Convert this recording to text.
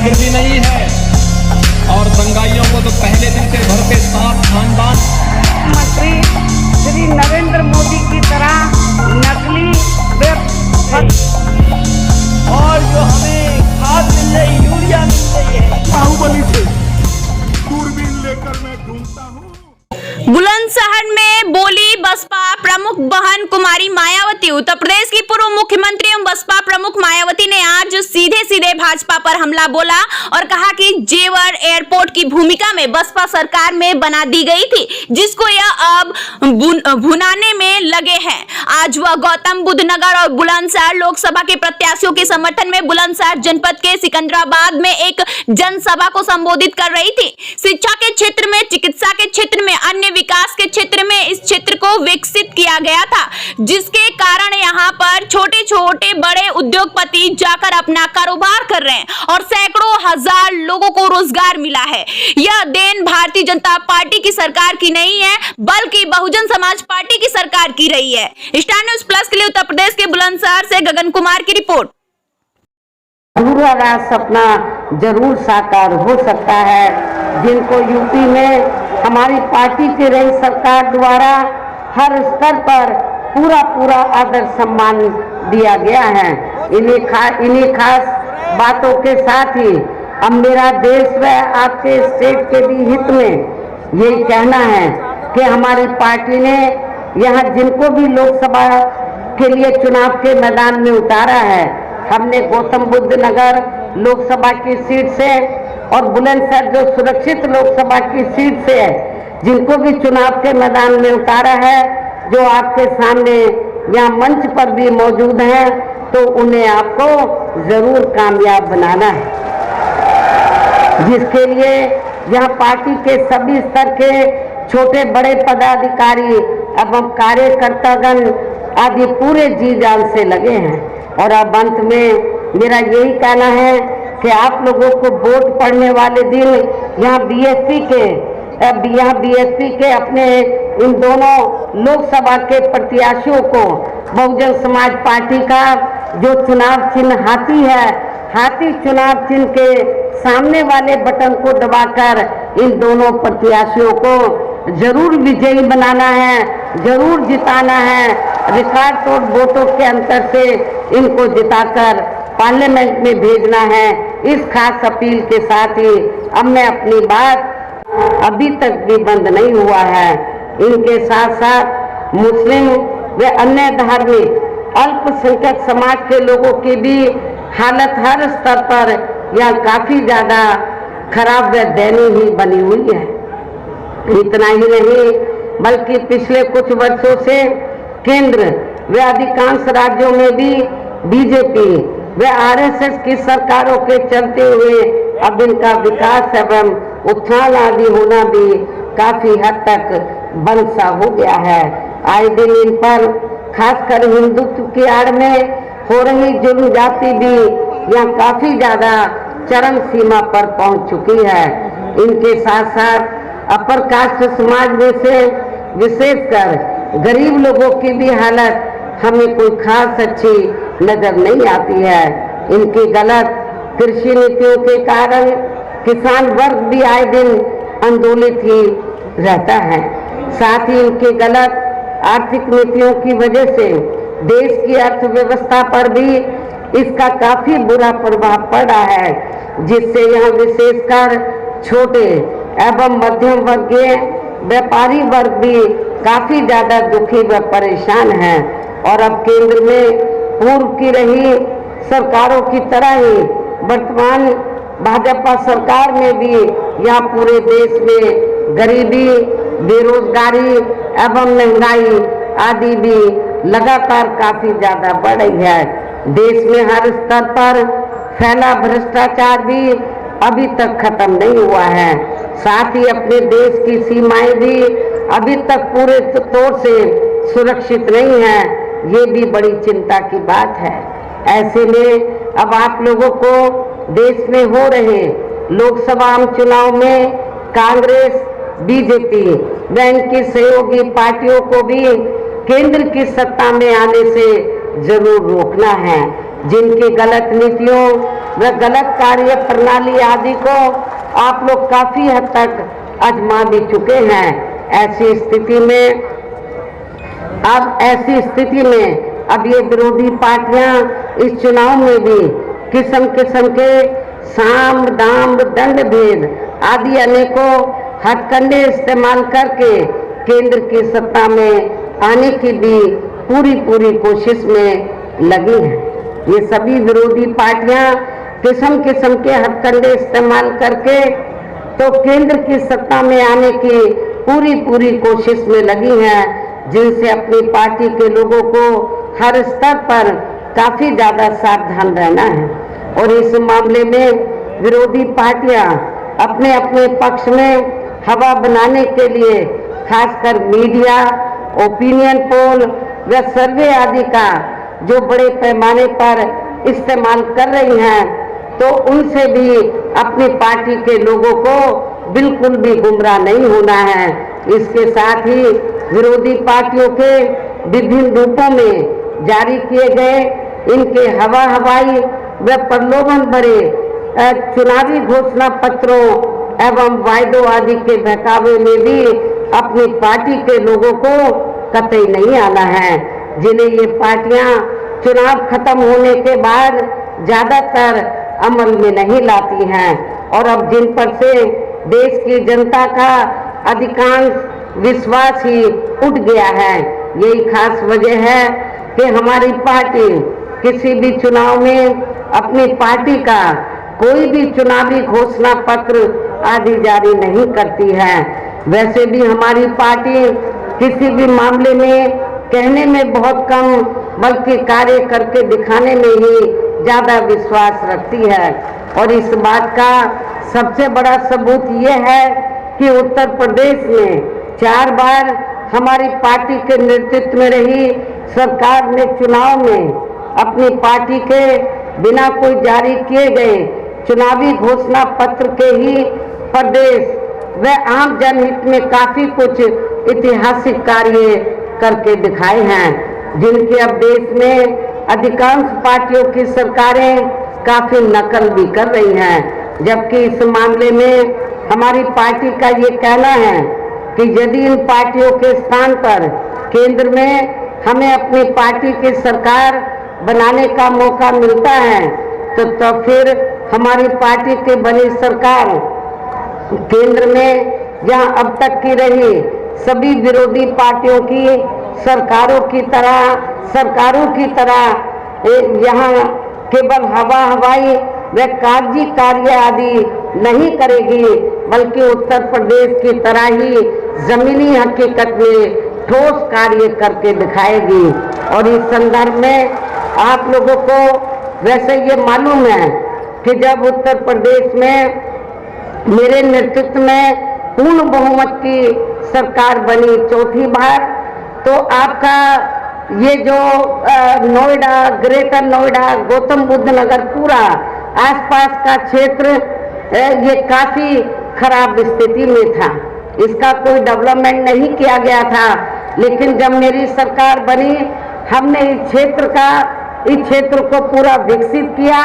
प्रकृति नहीं है और दंगाइयों को तो पहले दिन से भरते साथ खानदान। मंत्री श्री नरेंद्र मोदी की तरह नकली और जो हमें खाद मिल रही, यूरिया मिल रही है, बाहुबली से दूरबीन लेकर मैं घूमता हूँ। बुलंदशहर में बोली बसपा प्रमुख बहन कुमारी मायावती। उत्तर प्रदेश की पूर्व मुख्यमंत्री एवं बसपा प्रमुख मायावती ने आज सीधे भाजपा पर हमला बोला और कहा कि जेवर एयरपोर्ट की भूमिका में बसपा सरकार में बना दी गई थी, जिसको यह अब भुनाने में लगे हैं। आज वह गौतम बुद्ध नगर और बुलंदशहर लोकसभा के प्रत्याशियों के समर्थन में बुलंदशहर जनपद के सिकंदराबाद में एक जनसभा को संबोधित कर रही थी। शिक्षा के क्षेत्र में, चिकित्सा के क्षेत्र में, अन्य विकास के क्षेत्र में इस क्षेत्र को विकसित किया गया था, जिसके कारण यहाँ पर छोटे छोटे बड़े उद्योगपति जाकर अपना कारोबार कर रहे हैं और सैकड़ों हजार लोगों को रोजगार मिला है। यह देन भारतीय जनता पार्टी की सरकार की नहीं है, बल्कि बहुजन समाज पार्टी की सरकार की रही है। स्टार न्यूज़ प्लस के लिए उत्तर प्रदेश के बुलंदशहर से गगन कुमार की रिपोर्ट। अधूरा सपना जरूर साकार हो सकता है, जिनको यूपी में हमारी पार्टी की रही सरकार द्वारा हर स्तर पर पूरा आदर सम्मान दिया गया है। इन्हीं खास बातों के साथ ही अब मेरा देश व आपके स्टेट के भी हित में यही कहना है कि हमारी पार्टी ने यहाँ जिनको भी लोकसभा के लिए चुनाव के मैदान में उतारा है, हमने गौतम बुद्ध नगर लोकसभा की सीट से और बुलंदशहर जो सुरक्षित लोकसभा की सीट से है, जिनको भी चुनाव के मैदान में उतारा है, जो आपके सामने यहाँ मंच पर भी मौजूद हैं, तो उन्हें आपको जरूर कामयाब बनाना है, जिसके लिए यहाँ पार्टी के सभी स्तर के छोटे बड़े पदाधिकारी एवं कार्यकर्तागण आदि पूरे जी जान से लगे हैं। और अब अंत में मेरा यही कहना है कि आप लोगों को वोट पड़ने वाले दिन यहाँ बीएसपी के अपने इन दोनों लोकसभा के प्रत्याशियों को बहुजन समाज पार्टी का जो चुनाव चिन्ह हाथी है, हाथी चुनाव चिन्ह के सामने वाले बटन को दबाकर इन दोनों प्रत्याशियों को जरूर विजयी बनाना है, जरूर जिताना है। रिकॉर्ड तोड़ वोटों के अंतर से इनको जिताकर पार्लियामेंट में भेजना है। इस खास अपील के साथ ही अब मैं अपनी बात अभी तक भी बंद नहीं हुआ है। इनके साथ साथ मुस्लिम व अन्य धार्मिक अल्पसंख्यक समाज के लोगों की भी हालत हर स्तर पर यह काफी ज्यादा खराब व दयनीय ही बनी हुई है। इतना ही नहीं बल्कि पिछले कुछ वर्षों से केंद्र व अधिकांश राज्यों में भी बीजेपी व आरएसएस की सरकारों के चलते हुए अब इनका विकास एवं उत्थान आदि होना भी काफी हद तक बंद सा हो गया है। आए दिन इन पर खासकर हिंदुत्व की आड़ में हो रही जुल्म जाति भी यहाँ काफी ज्यादा चरम सीमा पर पहुंच चुकी है। इनके साथ साथ अपर कास्ट समाज में से विशेषकर गरीब लोगों की भी हालत हमें कोई खास अच्छी नजर नहीं आती है। इनकी गलत कृषि नीतियों के कारण किसान वर्ग भी आए दिन आंदोलित ही रहता है। साथ ही इनकी गलत आर्थिक नीतियों की वजह से देश की अर्थव्यवस्था पर भी इसका काफी बुरा प्रभाव पड़ा है, जिससे यहाँ विशेषकर छोटे एवं मध्यम वर्गीय व्यापारी वर्ग भी काफी ज्यादा दुखी व परेशान है। और अब केंद्र में पूर्व की रही सरकारों की तरह ही वर्तमान भाजपा सरकार में भी यहाँ पूरे देश में गरीबी, बेरोजगारी एवं महंगाई आदि भी लगातार काफी ज्यादा बढ़ रही है। देश में हर स्तर पर फैला भ्रष्टाचार भी अभी तक खत्म नहीं हुआ है। साथ ही अपने देश की सीमाएं भी अभी तक पूरे तौर से सुरक्षित नहीं है। ये भी बड़ी चिंता की बात है। ऐसे में अब आप लोगों को देश में हो रहे लोकसभा चुनाव में कांग्रेस, बीजेपी व इनकी सहयोगी पार्टियों को भी केंद्र की सत्ता में आने से जरूर रोकना है। जिनकी गलत नीतियों व गलत कार्य प्रणाली आदि को आप लोग काफी हद तक आजमा भी चुके हैं। ऐसी स्थिति में अब ये विरोधी पार्टियां इस चुनाव में भी किस्म किस्म के साम दाम दंड भेद आदि अनेकों हथकंडे इस्तेमाल करके केंद्र की सत्ता में आने की भी पूरी कोशिश में लगी है। ये सभी विरोधी पार्टियां किस्म किस्म के हथकंडे इस्तेमाल करके तो केंद्र की सत्ता में आने की पूरी कोशिश में लगी हैं, जिनसे अपनी पार्टी के लोगों को हर स्तर पर काफी ज्यादा सावधान रहना है। और इस मामले में विरोधी पार्टियां अपने अपने पक्ष में हवा बनाने के लिए खासकर मीडिया, ओपिनियन पोल व सर्वे आदि का जो बड़े पैमाने पर इस्तेमाल कर रही हैं, तो उनसे भी अपनी पार्टी के लोगों को बिल्कुल भी गुमराह नहीं होना है। इसके साथ ही विरोधी पार्टियों के विभिन्न रूपों में जारी किए गए इनके हवाई व प्रलोभन भरे चुनावी घोषणा पत्रों एवं वायदों आदि के बहकावे में भी अपनी पार्टी के लोगों को कतई नहीं आना है, जिन्हें ये पार्टियां चुनाव खत्म होने के बाद ज्यादातर अमल में नहीं लाती हैं और अब जिन पर से देश की जनता का अधिकांश विश्वास ही उठ गया है। यही खास वजह है कि हमारी पार्टी किसी भी चुनाव में अपनी पार्टी का कोई भी चुनावी घोषणा पत्र आदि जारी नहीं करती है। वैसे भी हमारी पार्टी किसी भी मामले में कहने में बहुत कम बल्कि कार्य करके दिखाने में ही ज्यादा विश्वास रखती है। और इस बात का सबसे बड़ा सबूत ये है कि उत्तर प्रदेश में 4 बार हमारी पार्टी के नेतृत्व में रही सरकार ने चुनाव में अपनी पार्टी के बिना कोई जारी किए गए चुनावी घोषणा पत्र के ही प्रदेश व आम जनहित में काफी कुछ ऐतिहासिक कार्य करके दिखाए हैं, जिनके अब देश में अधिकांश पार्टियों की सरकारें काफी नकल भी कर रही हैं। जबकि इस मामले में हमारी पार्टी का ये कहना है कि यदि इन पार्टियों के स्थान पर केंद्र में हमें अपनी पार्टी की सरकार बनाने का मौका मिलता है तो फिर हमारी पार्टी की बनी सरकार केंद्र में जहां अब तक की रही सभी विरोधी पार्टियों की सरकारों की तरह यहाँ केवल हवाई व कागजी कार्य आदि नहीं करेगी, बल्कि उत्तर प्रदेश की तरह ही जमीनी हकीकत में ठोस कार्य करके दिखाएगी। और इस संदर्भ में आप लोगों को वैसे ये मालूम है कि जब उत्तर प्रदेश में मेरे नेतृत्व में पूर्ण बहुमत की सरकार बनी 4थी बार, तो आपका ये जो नोएडा, ग्रेटर नोएडा, गौतम बुद्ध नगर पूरा आसपास का क्षेत्र ये काफी खराब स्थिति में था, इसका कोई डेवलपमेंट नहीं किया गया था। लेकिन जब मेरी सरकार बनी हमने इस क्षेत्र को पूरा विकसित किया।